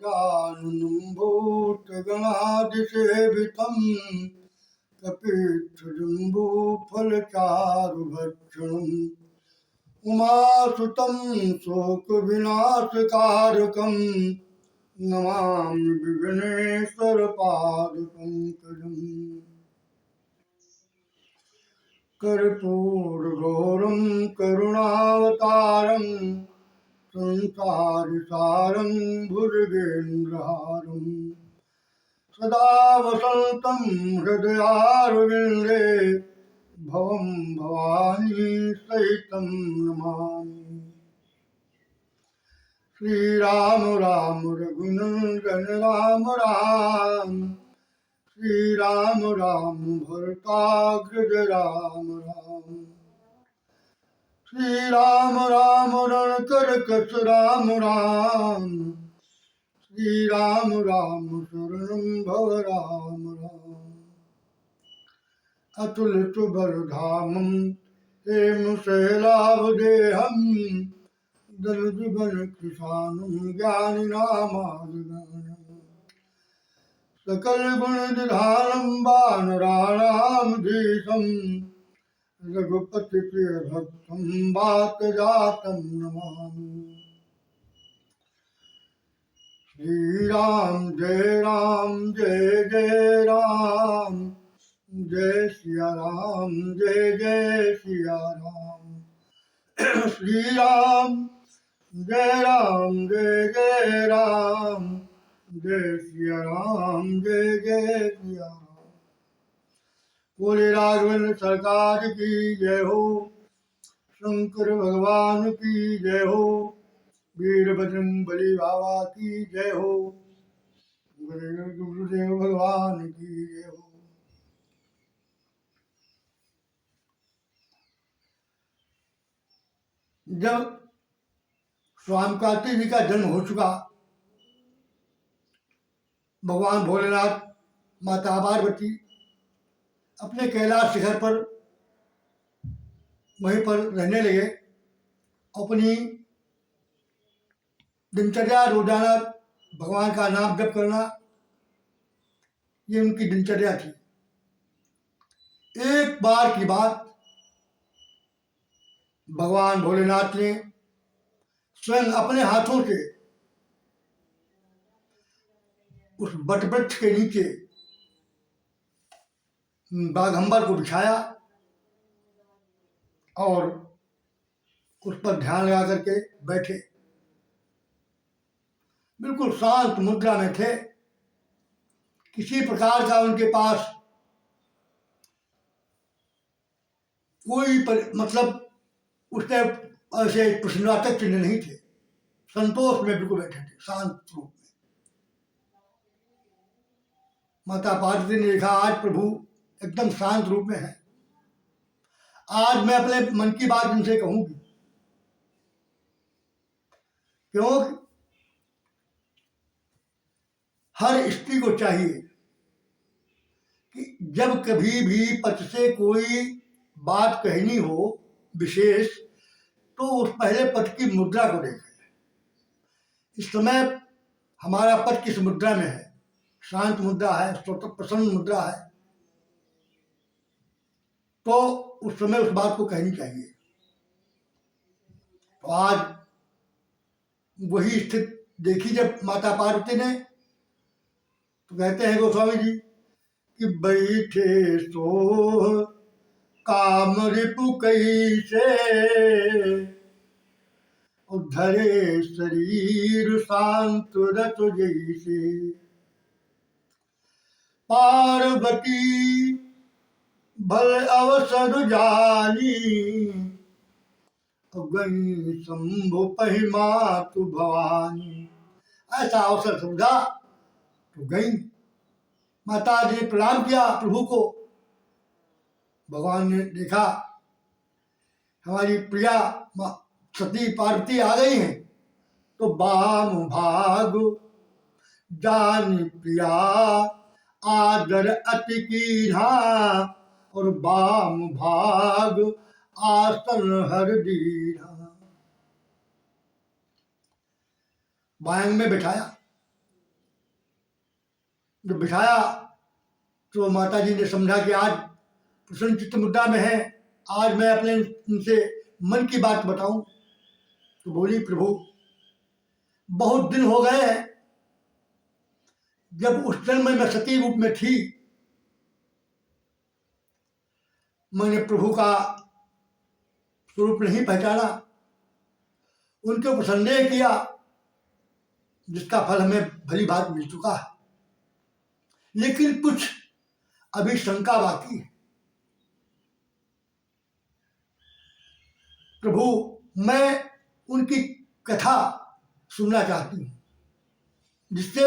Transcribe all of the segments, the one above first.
जानूभूतगणादिसेवितं कपीच्छुजम्बूफलचारुभक्षणम् उमासुतं शोकविनाशकारकं नमामि विघ्नेश्वरपादपङ्कजम् कर्पूरगौरं करुणावतारं संसारसारं भुजगेन्द्रहारं सदा वसन्तं हृदयारविन्दे भवं भवानी सहितं नमामि। श्रीराम राम रघुनंदन राम राम श्रीराम राम भरताग्रज राम राम श्रीराम राम रणकर कस राम राम श्रीराम राम शरणं भव राम राम अतुलित बलधामं हेमशैलाभदेहं दनुजुगन कृशानं ज्ञानिनामादिगणम् सकल गुण निधानं वानराणां धीशं रघुपति प्रिय भक्तं वातजातं नमामि। श्री राम जय जय राम जय सिया राम जय सिया राम श्री राम जय राम जय सिया राम जय सिया राम। बोले राघवेंद्र सरकार की जय हो, शंकर भगवान की जय हो, वीरभद्रं बली बाबा की जय हो, गुरुदेव भगवान की जय हो। जब स्वामी कार्तिक जी का जन्म हो चुका, भगवान भोलेनाथ माता पार्वती अपने कैलाश शिखर पर वहीं पर रहने लगे। अपनी दिनचर्या रोजाना भगवान का नाम जप करना, ये उनकी दिनचर्या थी। एक बार की बात, भगवान भोलेनाथ ने स्वयं अपने हाथों से उस वटवृक्ष के नीचे बाघंबर को बिछाया और उस पर ध्यान लगा करके बैठे। बिल्कुल शांत मुद्रा में थे। किसी प्रकार का उनके पास कोई मतलब उसने ऐसे प्रश्नार्थक चिन्ह नहीं थे। संतोष में बिल्कुल बैठे थे, शांत रूप में। माता पार्वती ने देखा आज प्रभु एकदम शांत रूप में है, आज मैं अपने मन की बात इनसे कहूंगी। क्यों? हर स्त्री को चाहिए कि जब कभी भी पति से कोई बात कहनी हो विशेष, तो उस पहले पति की मुद्रा को देखें। इस समय हमारा पति किस मुद्रा में है? शांत मुद्रा है, प्रसन्न मुद्रा है, तो उस समय उस बात को कहनी चाहिए। तो आज वही स्थिति देखी जब माता पार्वती ने, तो कहते हैं गोस्वामी जी कि बैठे सो काम रिपु कैसे धरे शरीर शांत रत जैसे पार्वती भल अवसर जानी गई शंभु पहिमा तु भवानी। ऐसा अवसर समझा तो गई। माता जी ने प्रणाम किया प्रभु को। भगवान ने देखा हमारी प्रिया सती पार्वती आ गई हैं, तो बाम भाग जानी प्रिया आदर अति कीन्हा और बाम भाग आसन हर दीना। बायंग में बैठाया जब बिठाया तो माता जी ने समझा कि आज प्रसन्न चित्त मुद्रा में है, आज मैं अपने उनसे मन की बात बताऊं। तो बोली, प्रभु बहुत दिन हो गए हैं, जब उस जन्म में मैं सती रूप में थी, मैंने प्रभु का स्वरूप नहीं पहचाना, उनके ऊपर संदेह किया, जिसका फल हमें भली बात मिल चुका है, लेकिन कुछ अभी शंका बाकी है। प्रभु मैं उनकी कथा सुनना चाहती हूँ, जिससे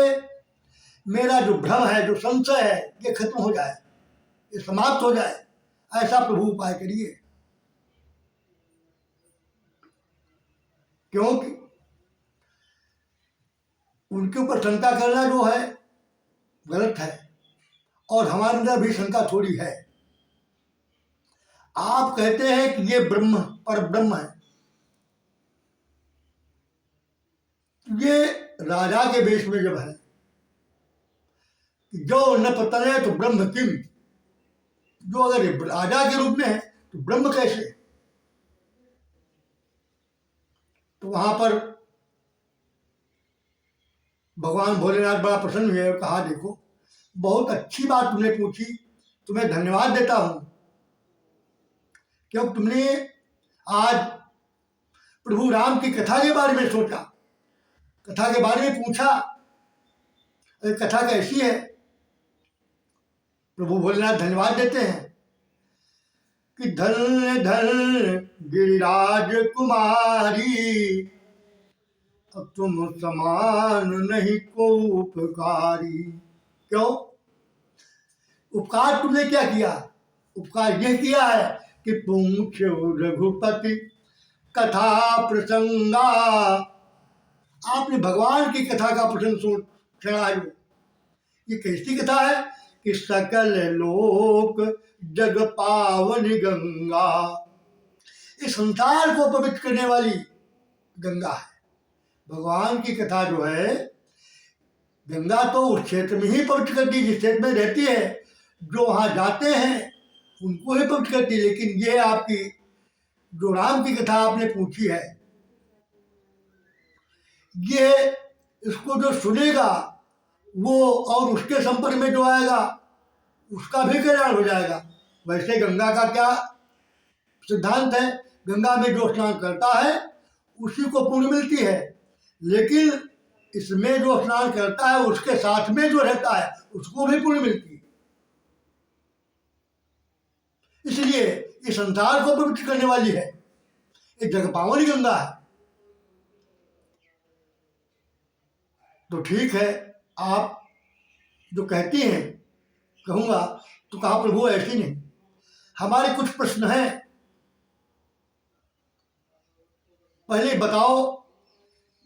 मेरा जो भ्रम है, जो संशय है, ये खत्म हो जाए, ये समाप्त हो जाए। ऐसा प्रभु उपाय करिए, क्योंकि उनके ऊपर शंका करना जो है गलत है, और हमारे अंदर भी शंका थोड़ी है। आप कहते हैं कि ये ब्रह्म पर ब्रह्म है, ये राजा के वेश में जब है, जो न पतन है तो ब्रह्म किम, जो अगर राजा के रूप में है तो ब्रह्म कैसे? तो वहां पर भगवान भोलेनाथ बड़ा प्रसन्न हुए और कहा, देखो बहुत अच्छी बात तुमने पूछी, तुम्हें धन्यवाद देता हूं, क्योंकि तुमने आज प्रभु राम की कथा के बारे में सोचा, कथा के बारे में पूछा, कथा कैसी है? प्रभु भोलेनाथ धन्यवाद देते हैं कि धन्य धन्य गिरिराज कुमारी, अब तुम समान नहीं को उपकारी। क्यों? उपकार तुमने क्या किया? उपकार यह किया है कि पूछो रघुपति कथा प्रसंगा, आपने भगवान की कथा का प्रसंग सुना। ये कैसी कथा है कि सकल लोक जग पावन गंगा, इस संसार को पवित्र करने वाली गंगा है। भगवान की कथा जो है, गंगा तो उस क्षेत्र में ही पवित्र करती है जिस क्षेत्र में रहती है, जो वहां जाते हैं उनको ही पवित्र करती है। लेकिन ये आपकी जो राम की कथा आपने पूछी है, ये इसको जो सुनेगा वो और उसके संपर्क में जो आएगा उसका भी कल्याण हो जाएगा। वैसे गंगा का क्या सिद्धांत है? गंगा में जो स्नान करता है उसी को पुण्य मिलती है, लेकिन इसमें जो स्नान करता है उसके साथ में जो रहता है उसको भी पुण्य मिलती है। इसलिए इस संसार को पवित्र करने वाली है, एक जगह पावनी गंगा है। तो ठीक है, आप जो कहती हैं कहूँगा। तो कहा, प्रभु ऐसी नहीं, हमारे कुछ प्रश्न हैं, पहले बताओ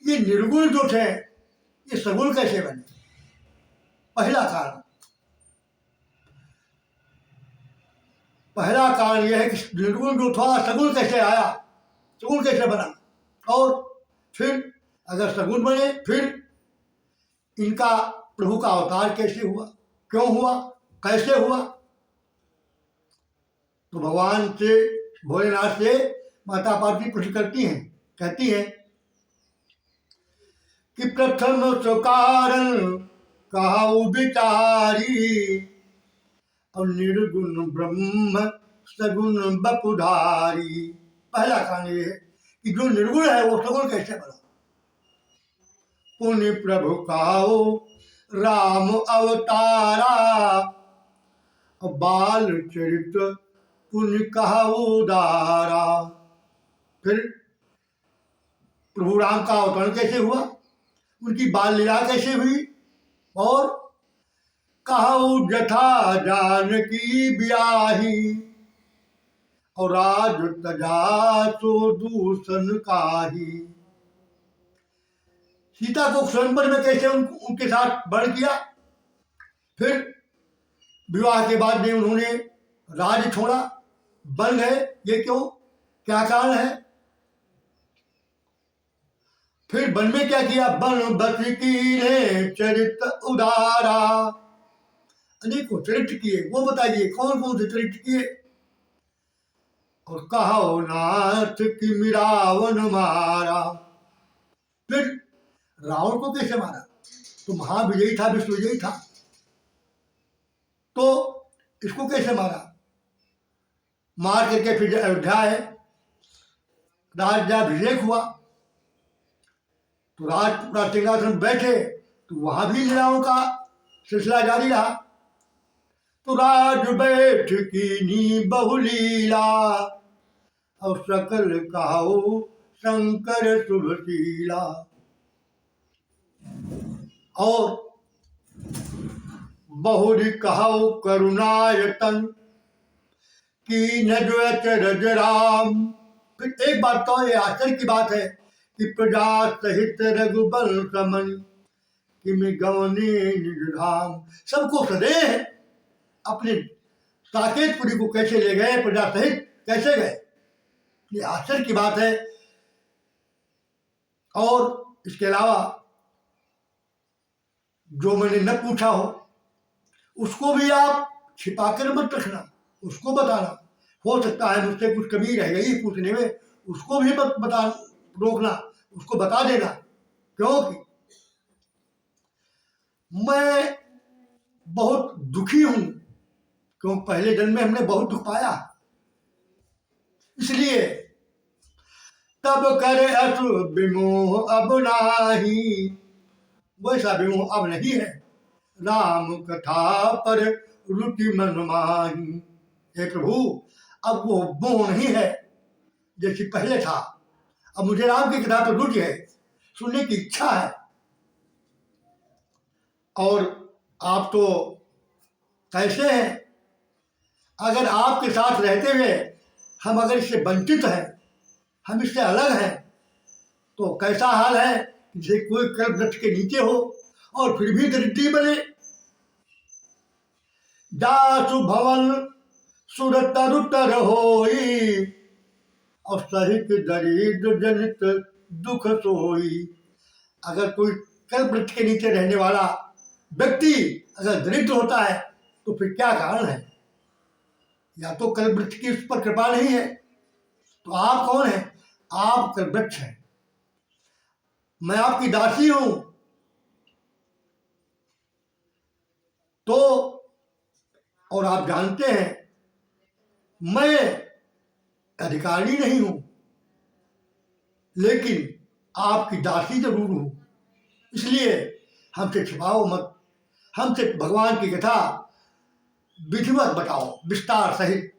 ये निर्गुण जो थे ये सगुण कैसे बने? पहला कारण यह है कि निर्गुण जो था सगुण कैसे आया, सगुण कैसे बना, और फिर अगर सगुण बने फिर इनका प्रभु का अवतार कैसे हुआ, क्यों हुआ, कैसे हुआ? तो भगवान से, भोलेनाथ से माता पार्वती प्रश्न करती हैं, कहती हैं कि प्रथम तो कारण कहु विचारी, और निर्गुण ब्रह्म सगुण बपुधारी। पहला कारण ये है कि जो निर्गुण है वो सगुण कैसे बना। पुण्य प्रभु काओ राम अवतारा, बाल चरित पुण्य कहाऊ दारा। फिर प्रभु राम का अवतरण कैसे हुआ, उनकी बाल लीला कैसे हुई, और कहाऊ जथा जानकी ब्याही, और राज तजा सो दूषण काही। सीता को स्वयंवर में कैसे उनके साथ वर्ण किया, फिर विवाह के बाद में उन्होंने राज छोड़ा, बन गए, ये क्यों, क्या कारण है? फिर वन में क्या किया, वन बस की ने चरित उदारा, अनेकों चरित्र किए, वो बताइए कौन कौन से चरित्र किए। और कहो नाथ कि मिरावन मारा, फिर रावण को कैसे मारा? तो महाविजयी था, विश्वविजयी था, तो इसको कैसे मारा? मार करके फिर अयोध्या है, राज्याभिषेक हुआ, तो राज सिंहासन बैठे, तो वहां भी लीलाओं का सिलसिला जारी रहा। तो राज बैठ कीनी बहुलीला, और सकल कहो शंकर शुभशीला। और बहुरी कहो करुणायतन, की नजरज राम। फिर एक बात तो ये आश्चर्य की बात है कि प्रजा सहित रघुबल समन, कि मैं गवने निज धाम। सबको सदेह अपने साकेतपुरी को कैसे ले गए, प्रजा सहित कैसे गए, ये आश्चर्य की बात है। और इसके अलावा जो मैंने न पूछा उसको भी आप छिपाकर मत रखना, उसको बताना। हो सकता है मुझसे कुछ कमी रह गई पूछने में, उसको भी मत बता, रोकना, उसको बता देना। क्योंकि मैं बहुत दुखी हूं, क्योंकि पहले जन्म में हमने बहुत दुख पाया, इसलिए तब करे असु विमोह अब नाही। वैसा विमोह अब नहीं है, राम कथा पर रुचि मन माही। हे प्रभु, अब वो मोह नहीं है जैसी पहले था, अब मुझे राम की कथा पर रुचि है, सुनने की इच्छा है। और आप तो कैसे हैं? अगर आपके साथ रहते हुए हम अगर इससे वंचित हैं, हम इससे अलग हैं, तो कैसा हाल है जैसे कोई कल्प वृक्ष के नीचे हो और फिर भी दरिद्री बने। जासु भवन सुर तरुतर होई, और सहित दरिद्र जनित दुख सोई। अगर कोई कल्प वृक्ष के नीचे रहने वाला व्यक्ति अगर दरिद्र होता है तो फिर क्या कारण है? या तो कल्प वृक्ष की उस पर कृपा नहीं है, तो आप कौन हैं? आप कल्प वृक्ष हैं, मैं आपकी दासी हूं। तो और आप जानते हैं मैं अधिकारी नहीं हूं, लेकिन आपकी दासी जरूर हूं, इसलिए हमसे छिपाओ मत, हमसे भगवान की कथा विधिवत बताओ, विस्तार सहित।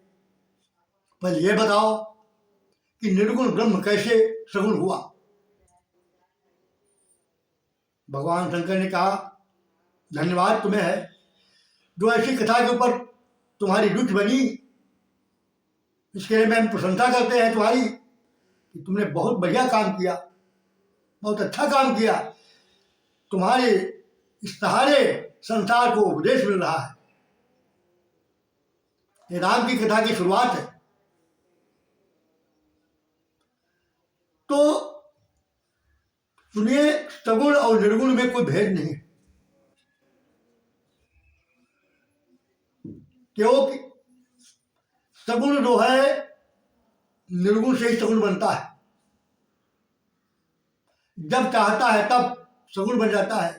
पहले यह बताओ कि निर्गुण ब्रह्म कैसे सगुण हुआ। भगवान शंकर ने कहा, धन्यवाद तुम्हें है जो ऐसी कथा के ऊपर तुम्हारी रुचि बनी, इसके लिए मैं प्रशंसा करते हैं तुम्हारी कि तुमने बहुत बढ़िया काम किया, बहुत अच्छा काम किया। तुम्हारे इस सहारे संसार को उपदेश मिल रहा है। ये राम की कथा की शुरुआत है। तो सुनिए, सगुण और निर्गुण में कोई भेद नहीं है, क्योंकि सगुण जो है निर्गुण से ही सगुण बनता है। जब चाहता है तब सगुण बन जाता है।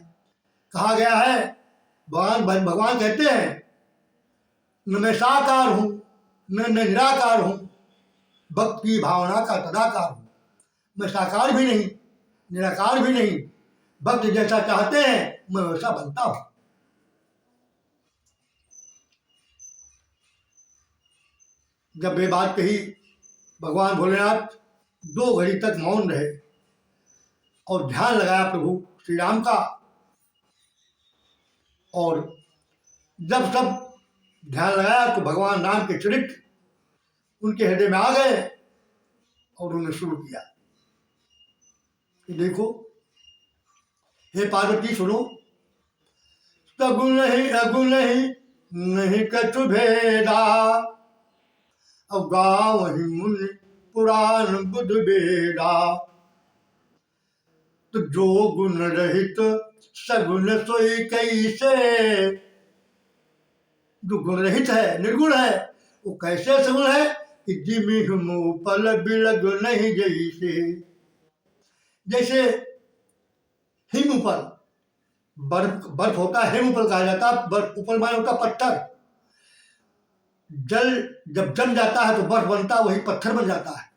कहा गया है, भगवान कहते हैं, न मैं साकार हूं न निराकार हूं, भक्त की भावना का तदाकार हूं। मैं साकार भी नहीं, निराकार भी नहीं, भक्त जैसा चाहते हैं मैं वैसा बनता हूं। जब ये बात कही, भगवान भोलेनाथ 2 घड़ी तक मौन रहे और ध्यान लगाया प्रभु श्री राम का। और जब सब ध्यान लगाया तो भगवान राम के चरित्र उनके हृदय में आ गए और उन्होंने शुरू किया कि देखो हे पार्वती सुनो, सगुण नहीं अगुण नहीं कछु भेदा, अब गाँव ही मुनि पुराण बुध बेदा। तो जो गुण रहित सगुण सोई कैसे, जो गुण रहित है, निर्गुण है, वो कैसे सगुण है कि जिमि हुमु पल बिलग नहीं जैसे। जैसे हिम उपल, बर्फ बर्फ होता है, हिम उपल कहा जाता है। बर्फ उपल माने होता पत्थर। जल जब जम जाता है तो बर्फ बनता है, वही पत्थर बन जाता है।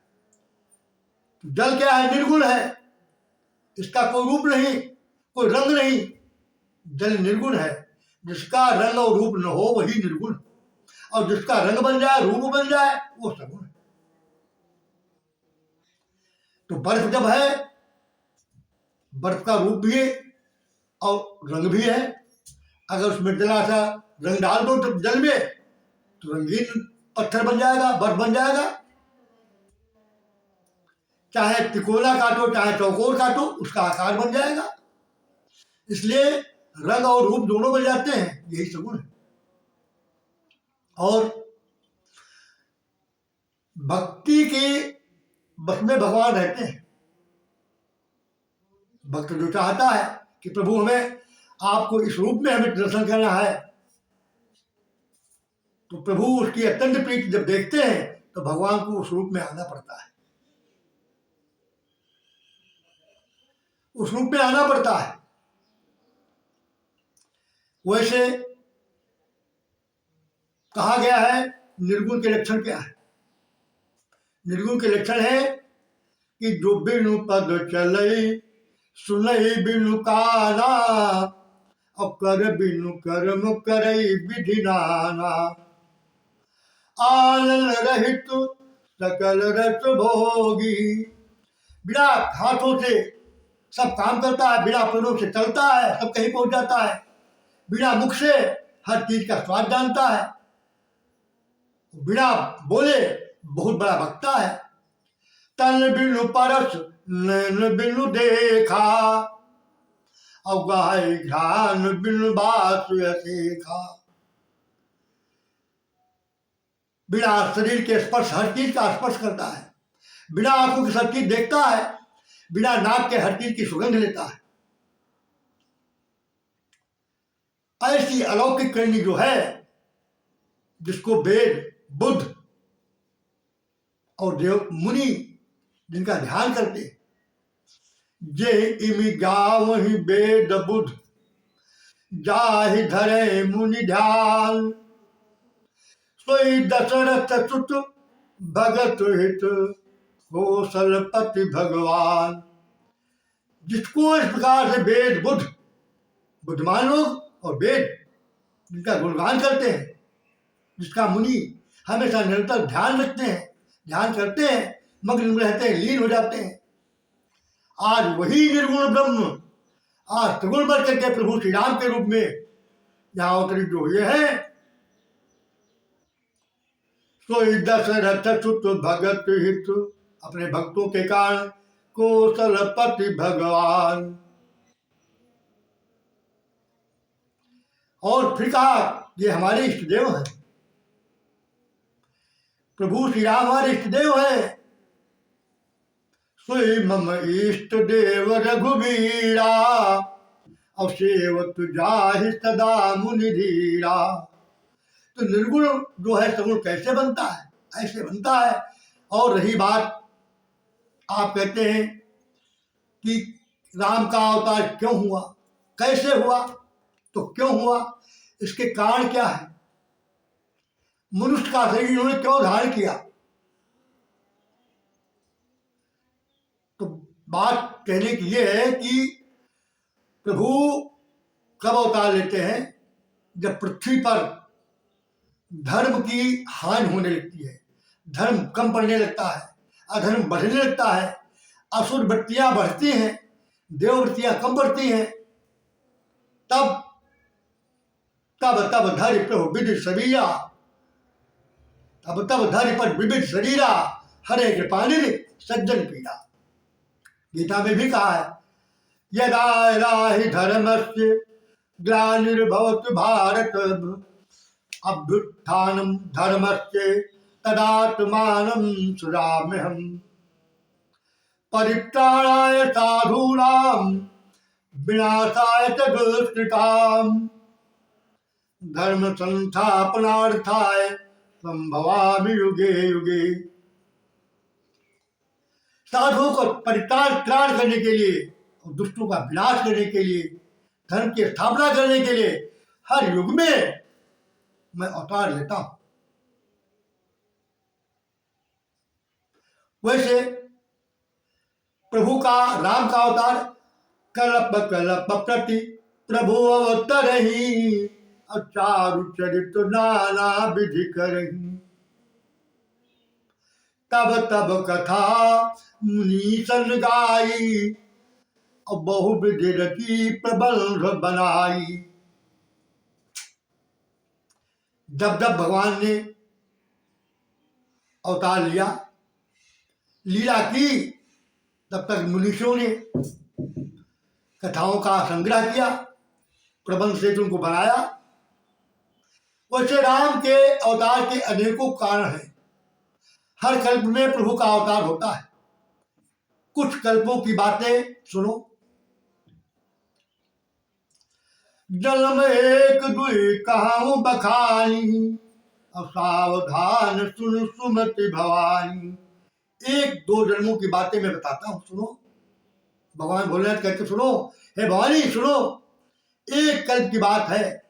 जल क्या है? निर्गुण है, इसका कोई रूप नहीं, कोई रंग नहीं। जल निर्गुण है, जिसका रंग और रूप न हो वही निर्गुण, और जिसका रंग बन जाए, रूप बन जाए, वो सगुण है। तो बर्फ जब है, बर्फ का रूप भी है और रंग भी है। अगर उसमें जरा सा रंग डाल दो तो जल में, तो रंगीन पत्थर बन जाएगा, बर्फ बन जाएगा। चाहे तिकोना काटो चाहे चौकोर काटो, उसका आकार बन जाएगा। इसलिए रंग और रूप दोनों बन जाते हैं, यही सगुण है। और भक्ति के बस में भगवान रहते हैं। भक्त जो चाहता है कि प्रभु हमें, आपको इस रूप में हमें दर्शन करना है, तो प्रभु उसकी अत्यंत प्रीति जब देखते हैं तो भगवान को उस रूप में आना पड़ता है, उस रूप में आना पड़ता है। वैसे कहा गया है निर्गुण के लक्षण क्या है? निर्गुण के लक्षण है कि जो बिनु पद चलई, सुनई बिनु काना, और कर बिनु कर्म करई विधि नाना। आनंद रहित सकल रस भोगी। बिना हाथों से सब काम करता है, बिना पैरों से चलता है, सब कहीं पहुंच जाता है, बिना मुख से हर चीज का स्वाद जानता है, बिना बोले बहुत बड़ा बकता है। तन बिनु परस नैन बिनु देखा, और गाय ध्यान बिनु बात सीखा। बिना शरीर के स्पर्श हर चीज का स्पर्श करता है, बिना आंखों की सब चीज देखता है, बिना नाक के हर चीज की सुगंध लेता है। ऐसी अलौकिक करनी जो है, जिसको वेद बुद्ध और देव मुनि जिनका ध्यान करते, जे इमि गावहि वेद बुद्ध, जाहि धरे मुनि ध्यान। सोई दशरथ सुत भगत हित, कौशलपति भगवान। जिसको इस प्रकार से वेद बुद्ध, बुद्धिमान लोग और वेद जिनका गुणगान करते हैं, जिसका मुनि हमेशा निरंतर ध्यान रखते हैं, ध्यान करते हैं, मग्न रहते हैं, लीन हो जाते हैं, आज वही निर्गुण ब्रह्म आज त्रिगुण बन करके प्रभु श्री राम के रूप में यहाँ अवतरित जो हुए हैं। सोई दशरथ सुत भगत हित, अपने भक्तों के कारण कौशलपति भगवान। और फिर कहा ये हमारे इष्ट देव हैं, प्रभु श्री राम हमारे इष्ट देव है। सोई मम इष्ट देव रघुवीरा, और सेवत जाहि सदा मुनि धीरा। तो निर्गुण जो है सगुण कैसे बनता है? ऐसे बनता है। और रही बात, आप कहते हैं कि राम का अवतार क्यों हुआ, कैसे हुआ, तो क्यों हुआ, इसके कारण क्या है? मनुष्य का शरीर इन्होंने क्यों धारण किया? तो बात कहने की यह है कि प्रभु कब अवतार लेते हैं? जब पृथ्वी पर धर्म की हानि होने लगती है, धर्म कम पड़ने लगता है, अधर्म बढ़ने लगता है, असुर वृत्तियां बढ़ती हैं, देव वृत्तियां कम बढ़ती हैं, तब तब तब धरि प्रभु विधि शरीरा, तब तब धरि पर विविध शरीरा, हरे कृपानिधि सज्जन पीड़ा। गीता में भी कहा है, यदा राहि धर्मस्य ग्लानिर्भवति भारत, अभ्युत्थानं धर्मस्य तदात्मानं सृजाम्यहम्। परित्राणाय साधूनां विनाशाय च दुष्कृताम्। धर्म संस्थापनार्थाय संभवामि युगे युगे। साधुओं को परित्राण त्राण करने के लिए और दुष्टों का विनाश करने के लिए, धर्म की स्थापना करने के लिए हर युग में मैं अवतार लेता हूं। वैसे प्रभु का, राम का अवतार कल्प कल्प प्रति प्रभु अवतरहि, चारु चरित नाना विधि करहि। तब तब कथा मुनि सन गाई, और बहुविधि रची प्रबंध बनाई। जब जब भगवान ने अवतार लिया, लीला की, तब तक मुनीषों ने कथाओं का संग्रह किया, प्रबंध से उनको बनाया। वैसे राम के अवतार के अनेकों कारण हैं। हर कल्प में प्रभु का अवतार होता है। कुछ कल्पों की बातें सुनो। जन्म एक दुई कहाऊं बखानी, अब सावधान सुन सुमति भवानी। एक दो जन्मों की बातें मैं बताता हूं, सुनो। भगवान भोलेनाथ कहते सुनो, हे भवानी सुनो। एक कल्प की बात है।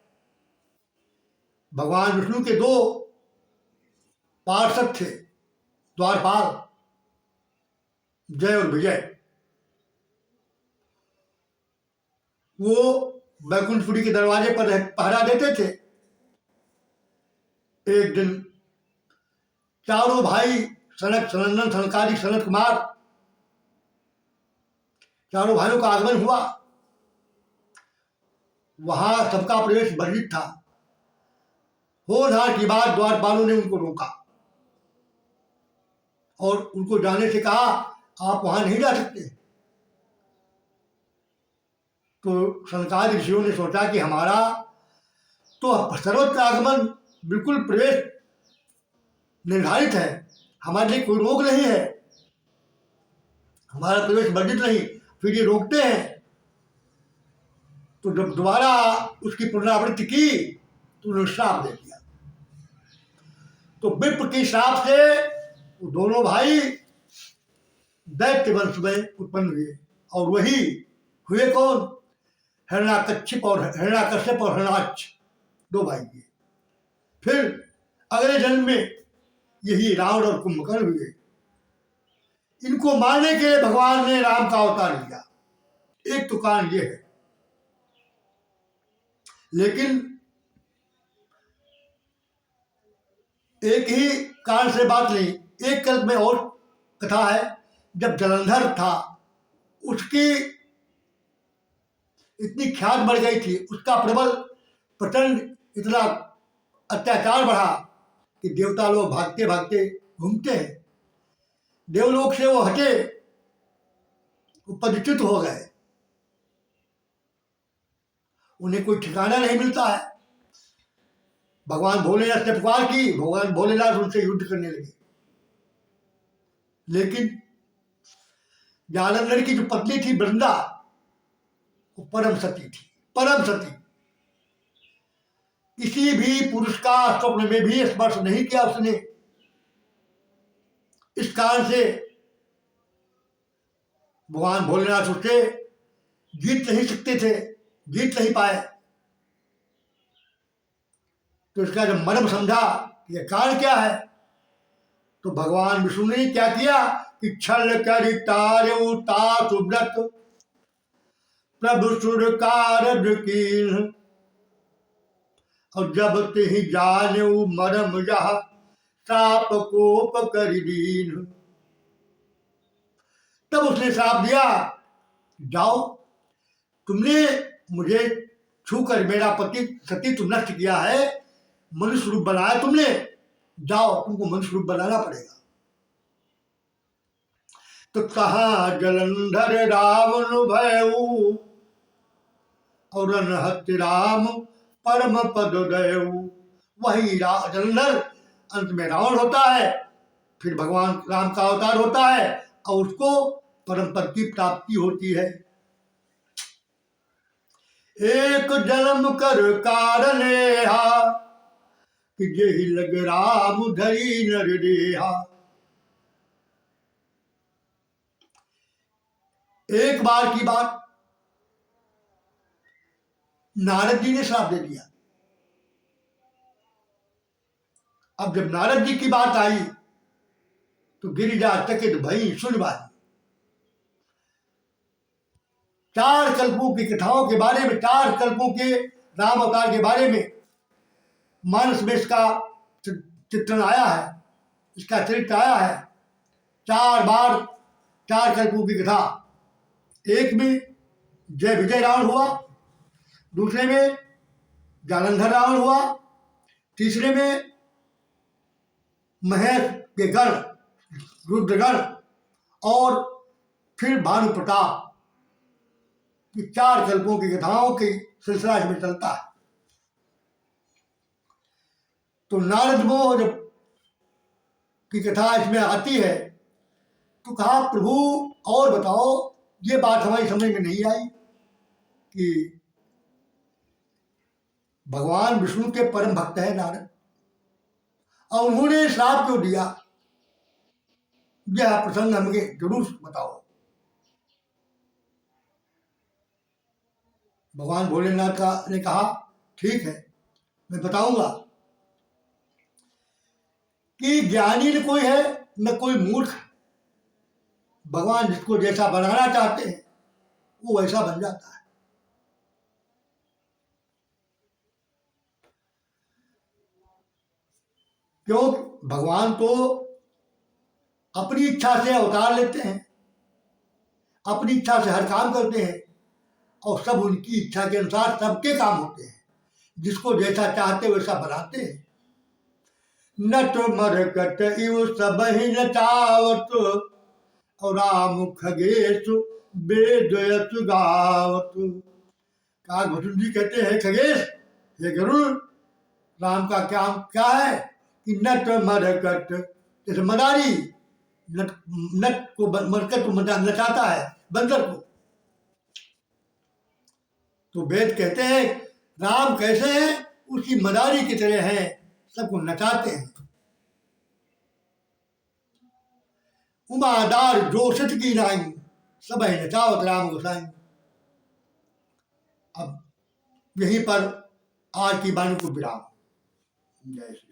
भगवान विष्णु के दो पार्षद थे, द्वारपाल, जय और विजय। वो बैकुंठपुरी के दरवाजे पर पहरा देते थे। एक दिन चारों भाई, सनक, सनंदन, सनकादिक, सनत कुमार, चारों भाइयों का आगमन हुआ। वहां सबका प्रवेश वर्जित था। होनहार की बात द्वारपालों ने उनको रोका और उनको जाने से कहा, आप वहां नहीं जा सकते। तो सनकादिक ऋषियों ने सोचा कि हमारा तो सर्वत्र आगमन, बिल्कुल प्रवेश निर्धारित है, हमारे लिए कोई रोक नहीं है, हमारा प्रवेश वर्जित नहीं, फिर ये रोकते हैं। तो जब दोबारा उसकी पुनरावृत्ति की तो उन्होंने श्राप दे दिया। तो विप्र के श्राप से वो दोनों भाई दैत्य वंश में उत्पन्न हुए। और वही हुए कौन? हिरण्याकश्यप और हिरण्याक्ष, दो भाई हुए। फिर अगले जन्म में यही रावण और कुंभकर्ण हुए। इनको मारने के लिए भगवान ने राम का अवतार लिया। एक तो कारण ये है। लेकिन एक ही कारण से बात नहीं। एक कल्प में और कथा है। जब जलंधर था, उसकी इतनी ख्यात बढ़ गई थी, उसका प्रबल प्रचंड इतना अत्याचार बढ़ा कि देवता लोग भागते भागते घूमते हैं। देवलोक से वो हटे, वो पदच्युत हो गए, उन्हें कोई ठिकाना नहीं मिलता है। भगवान भोलेनाथ ने पुकार की, भगवान भोलेनाथ उनसे युद्ध करने लगे। लेकिन जालंधर की जो पत्नी थी वृंदा, वो परम सती थी, परम सती। किसी भी पुरुष का स्वप्न में भी स्पर्श नहीं किया उसने। इस कारण से भगवान भोलेनाथ उससे जीत नहीं सकते थे, जीत नहीं पाए। तो इसका जब मर्म समझा कि यह कारण क्या है, तो भगवान विष्णु ने क्या किया कि छल कर तारु तासु व्रत प्रभु सुर कारज कीन, और जब ते जाने मरम यह साप कोप कर दीन। तब उसने श्राप दिया, जाओ, तुमने मुझे छूकर मेरा पति सतीत्व नष्ट किया है, मनुष्य रूप बनाया तुमने, जाओ, तुमको मनुष्य रूप बनाना पड़ेगा। तो कहा जलंधर रावण भयऊ, और अनहत्य राम परम पद दयऊ। वही जलंधर अंत में रावण होता है, फिर भगवान राम का अवतार होता है और उसको परम पद की प्राप्ति होती है। एक जन्म कर कारणेहा, कि जेहि लग राम धरी नर देहा। एक बार की बात, नारद जी ने श्राप दे दिया। अब जब नारद जी की बात आई तो गिरिजा चकित भई सुन बात। 4 कल्पों की कथाओं के बारे में, 4 कल्पों के राम अवतार के बारे में मानस में इसका चित्रण आया है, इसका चरित्र आया है। 4 बार 4 कल्पों की कथा। एक में जय विजय रावण हुआ, दूसरे में जालंधर रावण हुआ, तीसरे में महेश के गण, रुद्रगण, और फिर भानु प्रताप। ये 4 कल्पों की कथाओं की सिलसिला इसमें चलता है। तो नारद वो जब की कथा इसमें आती है तो कहा, प्रभु और बताओ, ये बात हमारी समझ में नहीं आई कि भगवान विष्णु के परम भक्त है नारद, और उन्होंने श्राप क्यों दिया? यह प्रसंग हमें जरूर बताओ। भगवान भोलेनाथ का ने कहा, ठीक है, मैं बताऊंगा कि ज्ञानी न कोई है न कोई मूर्ख। भगवान जिसको जैसा बनाना चाहते हैं वो वैसा बन जाता है। क्यों? भगवान तो अपनी इच्छा से अवतार लेते हैं, अपनी इच्छा से हर काम करते हैं, और सब उनकी इच्छा के अनुसार सबके काम होते हैं। जिसको जैसा चाहते वैसा बनाते हैं। नट मरकट इव सब ही नचावत, और राम खगेश वेद यश गावत। कहा, घुटन जी कहते हैं, खगेश, हे गरुड़, राम का काम क्या है कि नट मरकट, जैसे मदारी नट को मरकट को नचाता है, बंदर को। तो वेद कहते हैं राम कैसे हैं? उसकी मदारी की तरह हैं, सबको नचाते हैं। उमादार जोशित की नाई, सब है नचावत राम गोसाई। अब यहीं पर आज की वाणी को विराम। जय श्री